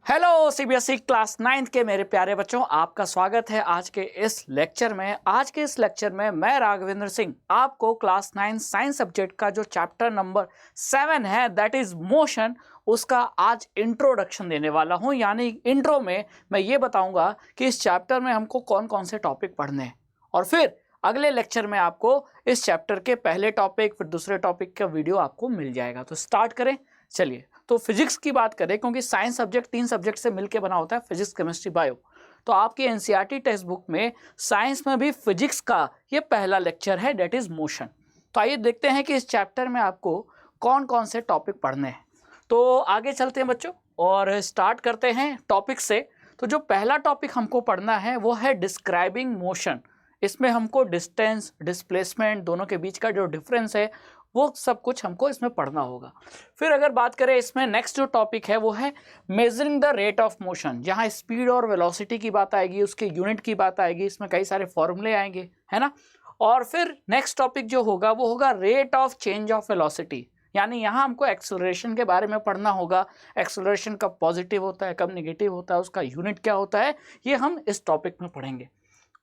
Hello CBSE class 9th के मेरे प्यारे बच्चों, आपका स्वागत है आज के इस लेक्चर में। आज के इस लेक्चर में मैं राघवेंद्र सिंह आपको क्लास 9 साइंस सब्जेक्ट का जो चैप्टर नंबर 7 है दैट इज मोशन, उसका आज इंट्रोडक्शन देने वाला हूं। यानी इंट्रो में मैं ये बताऊंगा कि इस चैप्टर में हमको कौन कौन से टॉपिक पढ़ने हैं और फिर अगले लेक्चर में आपको इस चैप्टर के पहले टॉपिक फिर दूसरे टॉपिक का वीडियो आपको मिल जाएगा। तो स्टार्ट करें, चलिए। तो फिजिक्स की बात करें, क्योंकि साइंस सब्जेक्ट 3 सब्जेक्ट से मिलकर बना होता है, फिजिक्स केमिस्ट्री बायो। तो आपकी एनसीईआरटी टेक्स्ट बुक में साइंस में भी फिजिक्स का ये पहला लेक्चर है दैट इज मोशन। तो आइए देखते हैं कि इस चैप्टर में आपको कौन कौन से टॉपिक पढ़ने हैं। तो आगे चलते हैं बच्चों और स्टार्ट करते हैं टॉपिक से। तो जो पहला टॉपिक हमको पढ़ना है वो है डिस्क्राइबिंग मोशन। इसमें हमको डिस्टेंस, डिस्प्लेसमेंट, दोनों के बीच का जो डिफरेंस है वो सब कुछ हमको इसमें पढ़ना होगा। फिर अगर बात करें इसमें नेक्स्ट जो टॉपिक है वो है measuring the rate of motion, जहां स्पीड और वेलोसिटी की बात आएगी, उसके यूनिट की बात आएगी, इसमें कई सारे फॉर्मूले आएंगे, है ना। और फिर नेक्स्ट टॉपिक जो होगा वो होगा rate of change of velocity, यानी यहाँ हमको एक्सेलरेशन के बारे में पढ़ना होगा। एक्सेलरेशन कब पॉजिटिव होता है, कब निगेटिव होता है, उसका यूनिट क्या होता है, ये हम इस टॉपिक में पढ़ेंगे।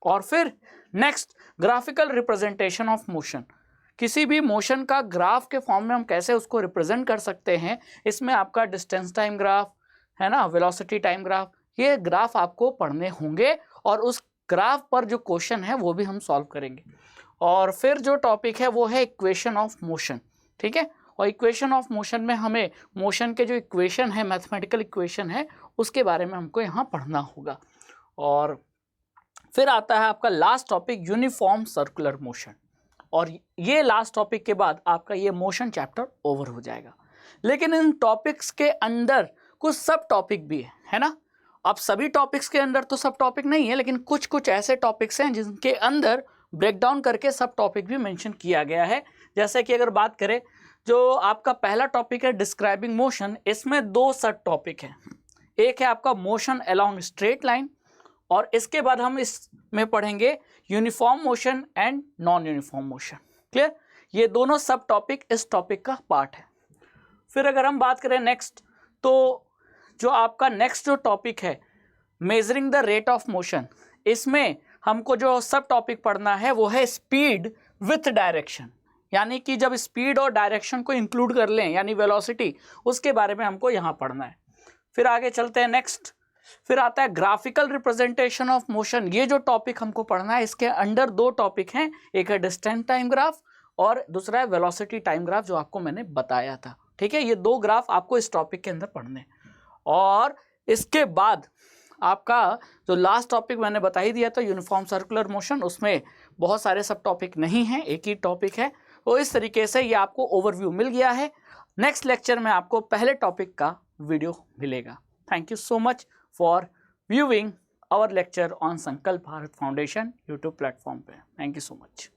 और फिर next graphical representation of motion, किसी भी मोशन का ग्राफ के फॉर्म में हम कैसे उसको रिप्रेजेंट कर सकते हैं। इसमें आपका डिस्टेंस टाइम ग्राफ है ना, वेलोसिटी टाइम ग्राफ, ये ग्राफ आपको पढ़ने होंगे और उस ग्राफ पर जो क्वेश्चन है वो भी हम सॉल्व करेंगे। और फिर जो टॉपिक है वो है इक्वेशन ऑफ मोशन, ठीक है। और इक्वेशन ऑफ मोशन में हमें मोशन के जो इक्वेशन है, मैथमेटिकल इक्वेशन है, उसके बारे में हमको यहाँ पढ़ना होगा। और फिर आता है आपका last topic uniform circular motion, और ये लास्ट टॉपिक के बाद आपका ये मोशन चैप्टर ओवर हो जाएगा। लेकिन इन टॉपिक्स के अंदर कुछ सब टॉपिक भी है ना। अब सभी टॉपिक्स के अंदर तो सब टॉपिक नहीं है, लेकिन कुछ कुछ ऐसे टॉपिक्स हैं जिनके अंदर ब्रेकडाउन करके सब टॉपिक भी मेंशन किया गया है। जैसे कि अगर बात करें, जो आपका पहला टॉपिक है डिस्क्राइबिंग मोशन, इसमें 2 सब टॉपिक हैं। एक है आपका मोशन अलोंग स्ट्रेट लाइन, और इसके बाद हम इसमें पढ़ेंगे uniform motion and non uniform motion. Clear, ये दोनों सब टॉपिक इस टॉपिक का पार्ट है। फिर अगर हम बात करें नेक्स्ट, तो जो आपका नेक्स्ट जो टॉपिक है measuring the rate of motion, इसमें हमको जो सब टॉपिक पढ़ना है वो है स्पीड विथ डायरेक्शन, यानी कि जब स्पीड और डायरेक्शन को इंक्लूड कर लें यानी वेलोसिटी, उसके बारे में हमको यहाँ पढ़ना है। फिर आगे चलते हैं नेक्स्ट, फिर आता है ग्राफिकल रिप्रेजेंटेशन ऑफ मोशन। ये जो टॉपिक हमको पढ़ना है इसके अंडर 2 टॉपिक हैं, एक है डिस्टेंस टाइम ग्राफ और दूसरा है वेलोसिटी टाइम ग्राफ, जो आपको मैंने बताया था, ठीक है। ये 2 ग्राफ आपको इस टॉपिक के अंदर पढ़ने हैं। और इसके बाद आपका जो लास्ट टॉपिक मैंने बता ही दिया था यूनिफॉर्म सर्कुलर मोशन, उसमें बहुत सारे सब टॉपिक नहीं हैं, एक ही टॉपिक है। तो इस तरीके से ये आपको ओवरव्यू मिल गया है। नेक्स्ट लेक्चर में आपको पहले टॉपिक का वीडियो मिलेगा। Thank you so much for viewing our lecture on Sankalp Bharat Foundation YouTube platform पे। Thank you so much.